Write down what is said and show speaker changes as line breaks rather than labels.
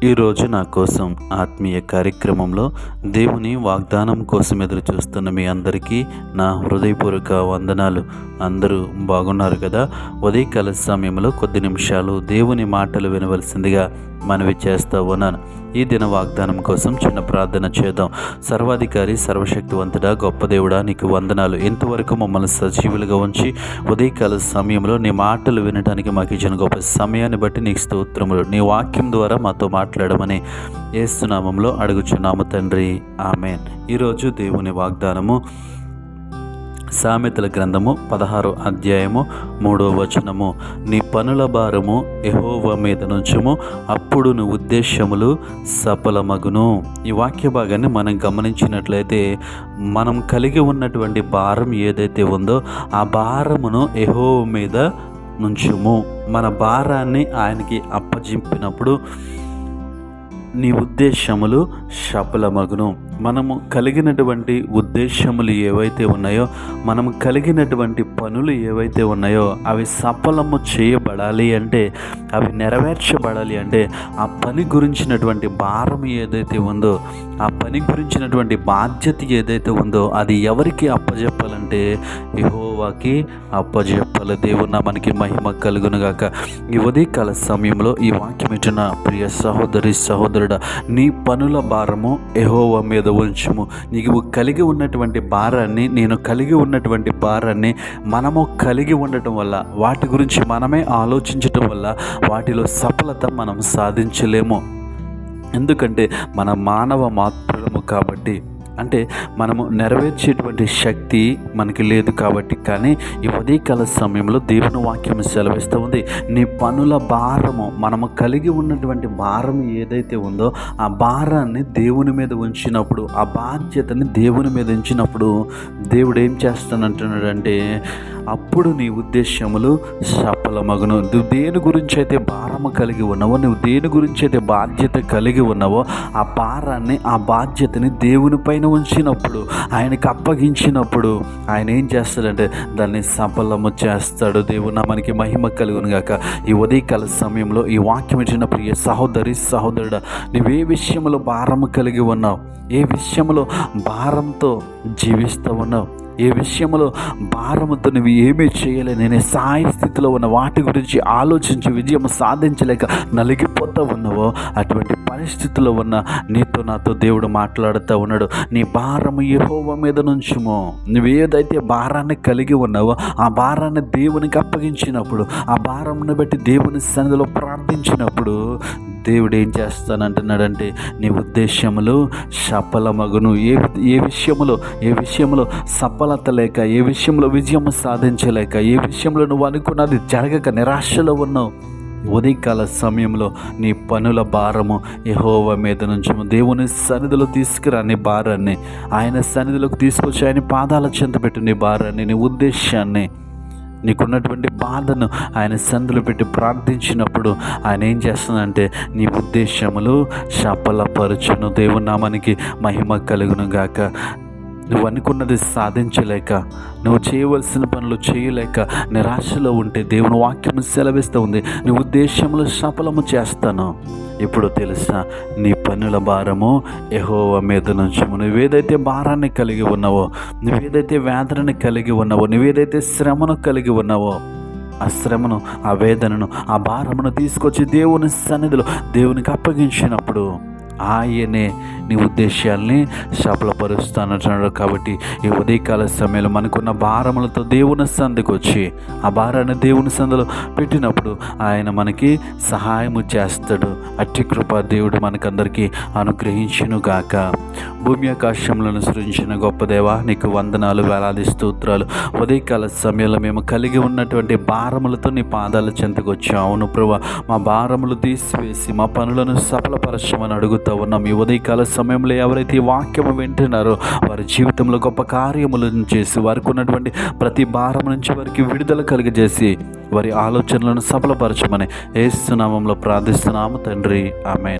ఈరోజు నా కోసం ఆత్మీయ కార్యక్రమంలో దేవుని వాగ్దానం కోసం ఎదురు చూస్తున్న మీ అందరికీ నా హృదయపూర్వక వందనాలు. అందరూ బాగున్నారు కదా? ఉదయకాల సమయంలో కొద్ది నిమిషాలు దేవుని మాటలు వినవలసిందిగా మనవి చేస్తూ ఉన్నాను. ఈ దిన వాగ్దానం కోసం చిన్న ప్రార్థన చేద్దాం. సర్వాధికారి, సర్వశక్తివంతుడా, గొప్ప దేవుడా, నీకు వందనాలు. ఇంతవరకు మమ్మల్ని సజీవులుగా ఉంచి ఉదయకాల సమయంలో నీ మాటలు వినడానికి మాకు ఇచ్చిన గొప్ప సమయాన్ని బట్టి నీకు స్తోత్రములు. నీ వాక్యం ద్వారా మాతో మాట్లాడమని యేసు నామములో అడుగుచున్నాము తండ్రి, ఆమేన్. ఈరోజు దేవుని వాగ్దానము సామెతల గ్రంథము 16వ అధ్యాయము 3వ వచనము. నీ పనుల భారము యెహోవా మీద నుంచుము, అప్పుడు నీ ఉద్దేశములు సఫలమగును. ఈ వాక్య భాగాన్ని మనం గమనించినట్లయితే మనం కలిగి ఉన్నటువంటి భారం ఏదైతే ఉందో ఆ భారమును యెహోవా మీద నుంచుము. మన భారాన్ని ఆయనకి అప్పజింపినప్పుడు నీ ఉద్దేశములు సఫలమగును. మనము కలిగినటువంటి ఉద్దేశములు ఏవైతే ఉన్నాయో, మనము కలిగినటువంటి పనులు ఏవైతే ఉన్నాయో అవి సఫలము చేయబడాలి అంటే, అవి నెరవేర్చబడాలి అంటే ఆ పని గురించినటువంటి భారం ఏదైతే ఉందో, ఆ పని గురించినటువంటి బాధ్యత ఏదైతే ఉందో అది ఎవరికి అప్పజెప్పాలంటే యెహోవాకి అప్పజెప్పాలి. దేవుని మనకి మహిమ కలుగునుగాక. ఈ ఉదయకాల సమయంలో ఈ వాక్యం ఇచ్చిన ప్రియ సహోదరి, సహోదరుడా, నీ పనుల భారము యెహోవా మీద ఉంచుము. నీకు కలిగి ఉన్నటువంటి భారాన్ని, నేను కలిగి ఉన్నటువంటి భారాన్ని మనము కలిగి ఉండటం వల్ల, వాటి గురించి మనమే ఆలోచించటం వల్ల వాటిలో సఫలత మనం సాధించలేము. ఎందుకంటే మన మానవ మాత్రులము కాబట్టి, అంటే మనము నెరవేర్చేటువంటి శక్తి మనకి లేదు కాబట్టి. కానీ ఈ ఉదయకాల సమయంలో దేవుని వాక్యం సెలవిస్తూ ఉంది, నీ పనుల భారము, మనము కలిగి ఉన్నటువంటి భారం ఏదైతే ఉందో ఆ భారాన్ని దేవుని మీద ఉంచినప్పుడు, ఆ బాధ్యతని దేవుని మీద ఉంచినప్పుడు దేవుడు ఏం చేస్తానంటున్నాడంటే, అప్పుడు నీ ఉద్దేశములు సఫలమగును. నువ్వు దేని గురించి అయితే భారము కలిగి ఉన్నావో, నువ్వు దేని గురించి అయితే బాధ్యత కలిగి ఉన్నావో ఆ భారాన్ని, ఆ బాధ్యతని దేవుని పైన ఉంచినప్పుడు, ఆయనకి అప్పగించినప్పుడు ఆయన ఏం చేస్తాడంటే దాన్ని సఫలము చేస్తాడు. దేవుడు మనకి మహిమ కలుగును గాక. ఈ ఉదయకాల సమయంలో ఈ వాక్యం ఇచ్చిన ప్రియ సహోదరి, సహోదరుడా, నువ్వే విషయంలో భారము కలిగి ఉన్నావు, ఏ విషయంలో భారంతో జీవిస్తూ ఉన్నావు, ఏ విషయంలో భారముతో నువ్వు ఏమీ చేయలేని నేను సాయ స్థితిలో ఉన్న వాటి గురించి ఆలోచించి విజయం సాధించలేక నలిగిపోతూ ఉన్నావో, అటువంటి పరిస్థితుల్లో ఉన్న నీతో నాతో దేవుడు మాట్లాడుతూ ఉన్నాడు. నీ భారము యెహోవా మీద నుంచుము. నువ్వు ఏదైతే భారాన్ని కలిగి ఉన్నావో ఆ భారాన్ని దేవునికి అప్పగించినప్పుడు, ఆ భారంను బట్టి దేవుని సన్నిధిలో ప్రార్థించినప్పుడు దేవుడు ఏం చేస్తానంటున్నాడంటే నీ ఉద్దేశములు సఫలమగును. ఏ విషయంలో సఫలత లేక, ఏ విషయంలో విజయం సాధించలేక, ఏ విషయంలో నువ్వు అనుకున్నది జరగక నిరాశలో ఉన్నావు, ఉదయకాల సమయంలో నీ పనుల భారము యెహోవా మీద నుంచి దేవుని సన్నిధిలో తీసుకురా. నీ భారాన్ని ఆయన సన్నిధిలోకి తీసుకొచ్చి ఆయన పాదాల చెంత పెట్టు. నీ భారాన్ని, నీ ఉద్దేశాన్ని, నీకున్నటువంటి బాధను ఆయన సన్నిధిలో పెట్టి ప్రార్థించినప్పుడు ఆయన ఏం చేస్తుందంటే నీ ఉద్దేశములు సఫలపరచును. దేవుని నామానికి మహిమ కలుగును గాక. నువ్వు అనుకున్నది సాధించలేక, నువ్వు చేయవలసిన పనులు చేయలేక నిరాశలో ఉంటే దేవుని వాక్యం సెలవిస్తూ ఉంది, నీ ఉద్దేశములు సఫలము చేస్తాను. ఇప్పుడు తెలుసా, నీ పనుల భారము యెహోవా మీద నుంచుము. నువ్వేదైతే భారాన్ని కలిగి ఉన్నావో, నువ్వేదైతే వేదనని కలిగి ఉన్నావో, నువ్వేదైతే శ్రమను కలిగి ఉన్నావో ఆ శ్రమను, ఆ వేదనను, ఆ భారమును తీసుకొచ్చి దేవుని సన్నిధిలో దేవునికి అప్పగించినప్పుడు ఆయనే నీ ఉద్దేశాల్ని సఫలపరుస్తానంటున్నాడు. కాబట్టి ఈ ఉదయకాల సమయంలో మనకున్న భారములతో దేవుని సంధికి వచ్చి ఆ భారాన్ని దేవుని సంధిలో పెట్టినప్పుడు ఆయన మనకి సహాయము చేస్తాడు. అట్టి కృప దేవుడు మనకందరికీ అనుగ్రహించును గాక. భూమి ఆకాశములను సృజించిన గొప్ప దేవా, నీకు వందనాలు, వేలాది స్తోత్రాలు. ఉదయకాల సమయంలో మేము కలిగి ఉన్నటువంటి భారములతో నీ పాదాల చెంతకు వచ్చాము. అవును ప్రభువా, మా భారములు తీసివేసి మా పనులను సఫలపరచమని అడుగుతాం ఉన్నాం. ఈ ఉదయకాల సమయంలో ఎవరైతే ఈ వాక్యము వింటున్నారో వారి జీవితంలో గొప్ప కార్యములను చేసి, వారికి ఉన్నటువంటి ప్రతి భారం నుంచి వారికి విడుదల కలిగజేసి వారి ఆలోచనలను సఫలపరచమని యేసు నామములో ప్రార్థిస్తున్నాము తండ్రి, ఆమేన్.